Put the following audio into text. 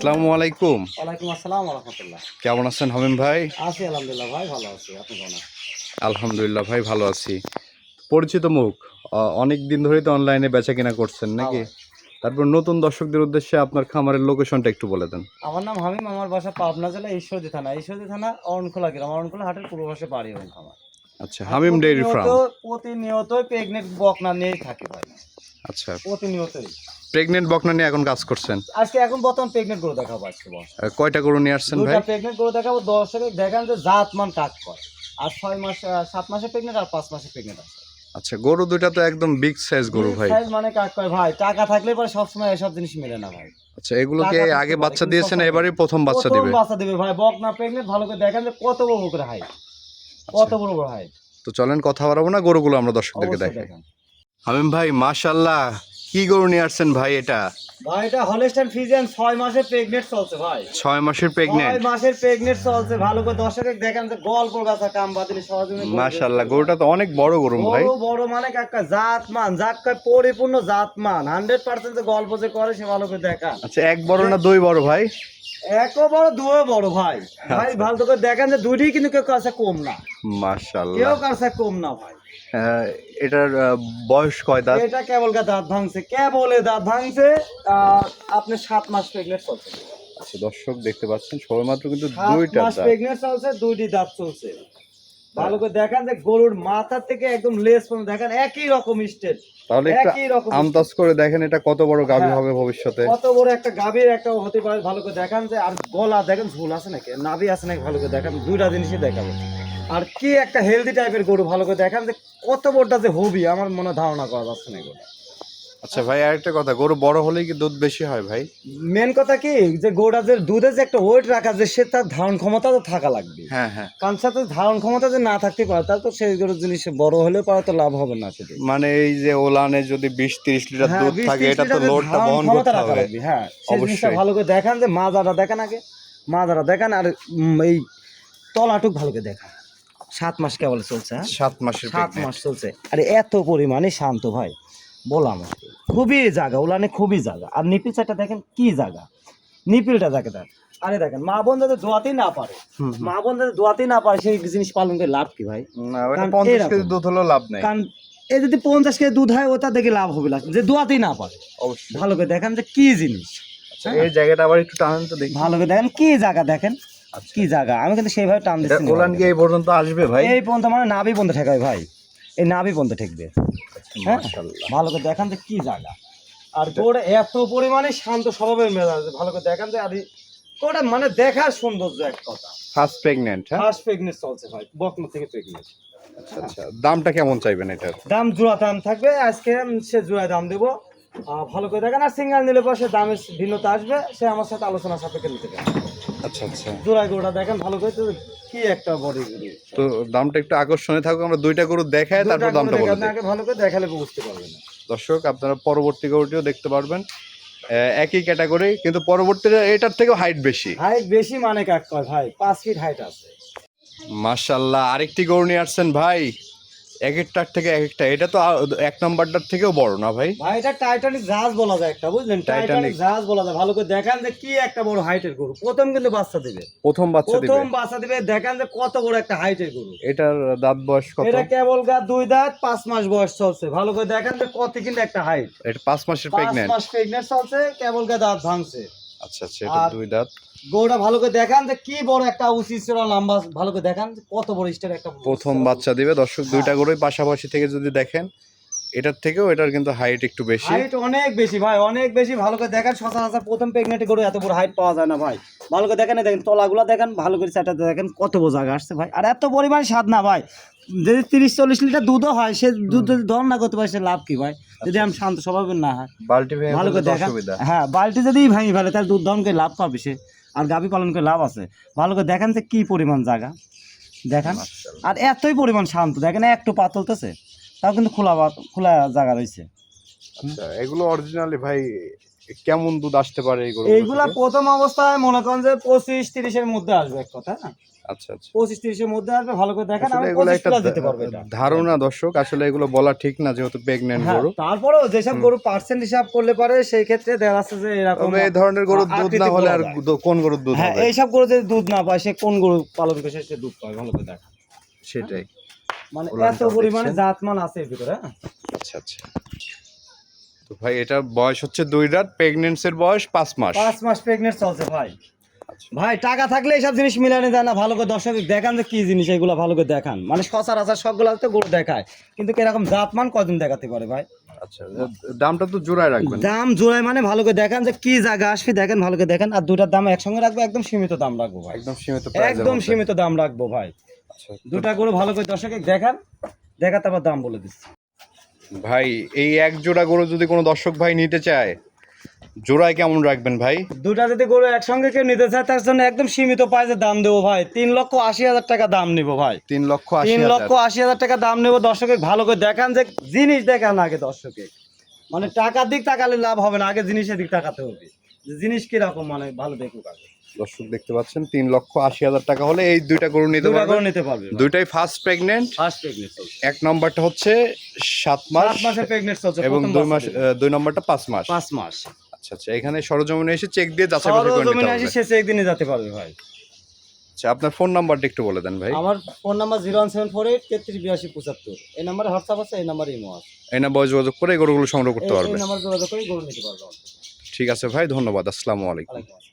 আসসালামু আলাইকুম। ওয়ালাইকুম আসসালাম ওয়া রাহমাতুল্লাহ। কেমন আছেন হামিম ভাই? আছি আলহামদুলিল্লাহ ভাই, ভালো আছি। আপনি কেমন আছেন? আলহামদুলিল্লাহ ভাই, ভালো আছি। পরিচিত মুখ, অনেক দিন ধরেই তো অনলাইনে বেচা কিনা করছেন হ্যাঁ নাকি? ভাই। তারপর নতুন দর্শকদের উদ্দেশ্যে আপনার খামারের লোকেশনটা একটু বলে দেন। আমার নাম হামিম, আমার বাসা পাবনা জেলা ঈশ্বরদী থানা। ঈশ্বরদী থানা অরণখোলা গ্রাম। অরণখোলা হাটের পূর্ব পাশে বাড়ি এবং খামার। আচ্ছা, আমি হামিম ডেইরি ফার্ম। প্রতিনিয়তই প্রেগনেন্ট বকনা নিয়েই থাকি ভাই। আচ্ছা, প্রতিনিয়তই। প্রেগনেন্ট বকনা নিয়ে এখন কাজ করছেন। আজকে এখন বর্তমান প্রেগনেন্ট গরু দেখাবো আজকে বস। কয়টা গরু নিয়ে আসছেন ভাই? দুইটা প্রেগনেন্ট গরু দেখাবো, দর্শকের দেখান যে জাতমান কাজ করে। আর 6 মাস 7 মাসে প্রেগনেন্ট আর 5 মাসে প্রেগনেন্ট আছে। আচ্ছা, গরু দুইটা তো একদম বিগ সাইজ গরু ভাই। সাইজ মানে কাজ করে ভাই। টাকা থাকলে পরে সবসময় এসব জিনিস মেলে না ভাই। আচ্ছা, এগুলোকে টাকা আগে থাকতে বাচ্চা পারে, দিয়েছেন, কিন্তু এবারে প্রথম বাচ্চা দিবে? প্রথম বাচ্চা দিবে ভাই। বকনা প্রেগনেন্ট, ভালো করে দেখেন যে কত বড় করে হাইট, কত বড় বড় হাইট। তো চলেন কথা বাড়াবো না, গরুগুলো আমরা দর্শকদেরকে অবশ্যই দেখাই। দেখেন হামিম ভাই, মাশাআল্লাহ, কি গরু নিয়ে আসছেন ভাই এটা? ভাই, এটা হলস্টাইন ফ্রিজিয়ান 6 মাসের প্রেগনেন্ট চলছে ভাই। 6 মাসের 6 প্রেগনেন্ট। মাসের প্রেগনেন্ট চলছে। ভালো করে দর্শকের দেখেন যে গল্প গাছা কাম বাদিনি সহজে মাশাআল্লাহ, গরুটা তো অনেক বড় গরু ভাই। বড় বড় মানে কাকা জাতমান, জাতকায় পরিপূর্ণ জাতমান। 100% যে গল্প যে করে সে ভালো করে দেখা। আচ্ছা, এক বড় না দুই বড় ভাই? একও বড় দুও বড় ভাই। ভাই ভালো করে দেখেন যে দুইটাই কিন্তু কেউ কাছে কম না, মাশাআল্লাহ। কেউ কাছে কম না ভাই। এটার বয়স কয় দাঁত? এটা কেবল দাঁত ভাঙছে, কেবলে দাঁত ভাঙছে। আপনি 7 মাস প্রেগনেন্ট চলছে। আচ্ছা, দর্শক দেখতে পাচ্ছেন সবেমাত্র কিন্তু 7 দুইটা মাস দাঁত। প্রেগনেন্ট চলছে, দুইটি দাঁত চলছে। ভালো করে দেখেন যে গরুর মাথা থেকে একদম লেজ পর্যন্ত দেখেন একই রকম স্টেট, তাহলে একটু একই রকম আন্দাজ করে দেখেন এটা কত বড় গাভী হ্যাঁ। হবে ভবিষ্যতে। কত বড় একটা গাভীর একটা হতে পারে। ভালো করে দেখান যে, আর গলা দেখেন ঝুল আছে নাকি, নাভি আছে নাকি, ভালো করে দেখান। দুইটা জিনিসই দেখাবো। আর কি একটা হেলদি টাইপের গরু, ভালো করে দেখান যে কত বড়টা যে হবি আমার মনে ধারণা করা যাচ্ছে না এগুলো। আচ্ছা ভাই, আরেকটা কথা, গরু বড় হলেই কি দুধ বেশি হয় ভাই? মেন কথা কি যে গরুটা যে দুধে যে একটা ওয়েট রাখা, যে সে তার ধারণ ক্ষমতা তো থাকা লাগবে। হ্যাঁ হ্যাঁ। কারণ সাথে ধারণ ক্ষমতা যে না থাকতে পারে, তাহলে তো সেই গরুর জিনিস বড় হলেও পারে তো লাভ হবে না শুধু। মানে এই যে ওলানে যদি 20-30 লিটার হ্যাঁ, দুধ 20-30 থাকে, এটা তো লিটারের লোডটা ধারণ বহন ক্ষমতা করতে রাখা হবে। লাগবে। হ্যাঁ, সেই জিনিসটা অবশ্যই। ভালো করে দেখান যে মাজাটা দেখেন আগে, মাজাটা দেখেন। আর এই তলাটুক ভালো করে দেখান। 7 মাস কেবল চলছে। হ্যাঁ, 7 মাসের 7 প্রেগনেন্ট। মাস চলছে। আরে এত পরিমাণে শান্ত ভাই, বললাম খুবই জায়গা, ওলানে খুবই জায়গা। আর নিপিল চারটা দেখেন কি জায়গা, নিপিলটা দেখে দেন। আরে দেখেন, মা বোন যাতে দোয়াতেই না পারে, মা বোন যাতে দোয়াতেই না পারে, সেই জিনিস পালন করে লাভ কি ভাই? না, ওটা কারণ 50 এরকম। কেজি দুধ হলেও লাভ নাই। কারণ এই যদি 50 কেজি দুধ হয়, ওটা দেখে লাভ হবে না, যে দোয়াতেই না পারে। অবশ্যই। ভালো করে দেখেন যে কি জিনিস। আচ্ছা, এই জায়গাটা আবার একটু টানেন তো দেখি। ভালো করে দেখেন কি জায়গা, দেখেন আচ্ছা, কি জায়গা। আমি কিন্তু সেইভাবে টান এটা দিচ্ছি না। ওলান কি এই পর্যন্ত আসবে ভাই? এই পর্যন্ত মানে নাভি পর্যন্ত ঠেকাবে ভাই, এই নাভি পর্যন্ত ঠেকবে। হ্যাঁ, মাশাআল্লাহ। ভালো করে দেখান যে কি জায়গা। আর গোড় এত পরিমাণে শান্ত স্বভাবের মেজাজ, ভালো করে দেখান যে আদি গোড়া মানে দেখার সৌন্দর্য এক কথা। ফার্স্ট প্রেগনেন্ট, হ্যাঁ? ফার্স্ট প্রেগনেন্ট চলছে ভাই, বকনা থেকে প্রেগনেন্ট। আচ্ছা আচ্ছা, দামটা কেমন চাইবেন এটার? দাম জোড়া দাম থাকবে, আজকে সে জোড়ায় দাম দেবো। ভালো করে দেখেন। আর সিঙ্গেল নিলে পর সে দামের ভিন্নতা আসবে, সে আমার সাথে আলোচনা সাপেক্ষে নিতে পারে। আচ্ছা আচ্ছা, জোড়ায় গোড়া দেখেন ভালো করে, তো কি একটা বডি গরু। তো দামটা একটু আকর্ষণীয় থাকুক, আমরা দুইটা গরু দেখাই তারপর দামটা বলে দিই। আগে ভালো করে দেখালে বুঝতে পারবেন না। দর্শক, আপনারা পরবর্তী গরুটিও দেখতে পারবেন, একই ক্যাটাগরি, কিন্তু পরবর্তীটা এটার থেকেও হাইট বেশি। হাইট বেশি মানে কাক কয় ভাই, 5 ফিট হাইট আছে। মাশাআল্লাহ, আরেকটি গরু নিয়ে আসছেন ভাই, এক একটার থেকে এক একটা। এটা তো এক নম্বরটার থেকেও বড় না ভাই? ভাই এটা টাইটানিক জাহাজ বলা যায় একটা, বুঝলেন? টাইটানিক জাহাজ বলা যায়। ভালো করে দেখান যে কি একটা বড় হাইটের গরু। প্রথম কিন্তু বাচ্চা দিবে, প্রথম বাচ্চা দিবে। প্রথম বাচ্চা দিবে। দেখান যে কত বড় একটা হাইটের গরু। এটার দাঁত বয়স কত? এটা কেবল গা 2 দাঁত, 5 মাস বয়স চলছে। ভালো করে দেখান যে কত কিন্তু একটা হাইট। এটা 5 মাসের 5 প্রেগনেন্ট। মাস প্রেগনেন্ট চলছে, কেবল গা দাঁত ভাঙছে। আচ্ছা আচ্ছা, এটা আর 2 দাঁত। গরুটা ভালো করে দেখান যে কি বড় একটা উঁচি চড়া লম্বা। ভালো করে দেখান যে কত বড় স্টার একটা প্রথম বাচ্চা দিবে। দর্শক, দুইটা গরুই পাশাপাশি থেকে যদি দেখেন, এটার থেকেও এটার কিন্তু হাইট একটু বেশি। হাইট অনেক বেশি ভাই, অনেক বেশি। ভালো করে দেখেন, সচরাচর প্রথম প্রেগনেন্ট গরু এত বড় হাইট পাওয়া যায় না ভাই। ভালো করে দেখেন, দেখেন তলাগুলা দেখেন, ভালো করে চাটাতে দেখেন কত বড় জায়গা আসছে ভাই। আর এত পরিমাণ স্বাদ না ভাই, যদি 30-40 লিটার দুধও হয়, সে দুধ যদি দহন না করতে পারে, সে লাভ কি ভাই? যদি আমি শান্ত স্বভাবের না হয়, বালতি ভেঙে ভালো করে ফেললে তো দেখেন। অসুবিধা। হ্যাঁ, বালতি যদি ভাঙি ফেলে, তাহলে দুধ দহন করে লাভ পাবে সে, আর গাভী পালন করে লাভ আছে। ভালো করে দেখেন যে কি পরিমাণ জায়গা দেখেন। আর এতই পরিমাণ শান্ত দেখেন, একটু পা তুলতেছে, তাও কিন্তু খোলা খোলা জায়গা রয়েছে। আচ্ছা, এগুলো অরিজিনালি ভাই কেমন দুধ আসতে পারে এই গরু? এইগুলা প্রথম অবস্থায় মনে করেন যে 25-30-এর মধ্যে আসবে এক কথা, হ্যাঁ আচ্ছা আচ্ছা। 25-30-এর মধ্যে আসবে, ভালো করে দেখেন আসলে আমি এগুলো 25 একটা প্লাস দিতে পারবো এটা। ধারণা দর্শক, আসলে এগুলো বলা ঠিক না যেহেতু প্রেগনেন্ট হ্যাঁ, গরু। তারপরেও যেসব গরু পার্সেন্ট হিসাব করলে পারে সেই ক্ষেত্রে দেখা যাচ্ছে যে এরকম তবে এই ধরনের গরুর দুধ না আকৃতি হলে পাওয়া আর যায়। কোন গরুর দুধ হ্যাঁ, হবে? এইসব গরু যদি দুধ না পায় সে কোন গরু পালন করে সে দুধ পায়, ভালো করে দেখা। সেটাই। মানে ওলানটাও এত পরিমাণে দেখছেন। জাতমান আছে এর ভিতরে, হ্যাঁ। আচ্ছা আচ্ছা। তো ভাই এটা বয়স হচ্ছে 2 রাত, প্রেগন্যান্সির বয়স 5 মাস। 5 মাস প্রেগনেন্ট চলছে ভাই। আচ্ছা। ভাই টাকা থাকলে এইসব জিনিস মিলানো যায় না, ভালো করে দর্শক দেখান যে কি জিনিস এগুলো, ভালো করে দেখান। মানে সচরাচর সবগুলো তো গরু দেখায়, কিন্তু কিরকম জাতমান কজন দেখাতে পারে ভাই? আচ্ছা, দামটা তো জোড়ায় রাখবেন। দাম জোড়ায় মানে ভালো করে দেখান যে কি জায়গা আসবে, দেখেন ভালো করে দেখেন। আর দুটার দাম একসঙ্গে রাখবো, একদম সীমিত দাম রাখবো ভাই, একদম সীমিত প্রাইস। একদম সীমিত দাম রাখবো ভাই। আচ্ছা দুটা গরু ভালো করে দর্শকে দেখান, দেখাতে আবার দাম বলে দিচ্ছি। ভাই, এই এক জোড়া গরু যদি কোনো দর্শক ভাই নিতে চায়, জোড়ায় কেমন রাখবেন ভাই? দুটা যদি গরু একসঙ্গে কেউ নিতে চায় তার জন্য একদম সীমিত প্রাইসে দাম দেবো ভাই, 3,80,000 টাকা দাম নিবো ভাই। 3,80,000। 3,80,000 টাকা দাম নেবো। দর্শকে ভালো করে দেখান যে জিনিস দেখান আগে দর্শকে, মানে টাকার দিক তাকালে লাভ হবে না, আগে জিনিসের দিক তাকাতে হবে যে জিনিস কিরকম, মানে ভালো দেখুক আগে। দর্শক দেখতে পাচ্ছেন 3,80,000 টাকা হলে এই দুইটা গরু নিতে দুটা গরু পারবেন। নিতে পারবে। দুইটাই ফার্স্ট প্রেগনেন্ট। ফার্স্ট প্রেগনেন্সি এক নম্বরটা হচ্ছে 7 মাস 7 মাসের প্রেগনেন্ট চলছে, এবং প্রথম 2 মাস, বাচ্চা দেবে। 2 নম্বরটা 5 মাস। 5 মাস আচ্ছা আচ্ছা, এখানে সরজমিনে এসে চেক দিয়ে যাচাই বাছাই করে নিতে সরজমিনে আসি হবে। শেষে একদিনে যেতে পারবে ভাই। আচ্ছা, আপনার ফোন নাম্বারটা একটু বলে দেন ভাই। আমার ফোন নাম্বার 01748 338275। এই নাম্বারে হোয়াটসঅ্যাপ আছে, এই নাম্বারে ইমো আছে। এই নাম্বারে যোগাযোগ করে এই গরুগুলো সংগ্রহ করতে এই পারবেন। নাম্বার যোগাযোগ করে গরু নিতে পারবে। ঠিক আছে ভাই, ধন্যবাদ। আসসালামু আলাইকুম। ওয়ালাইকুম আসসালাম।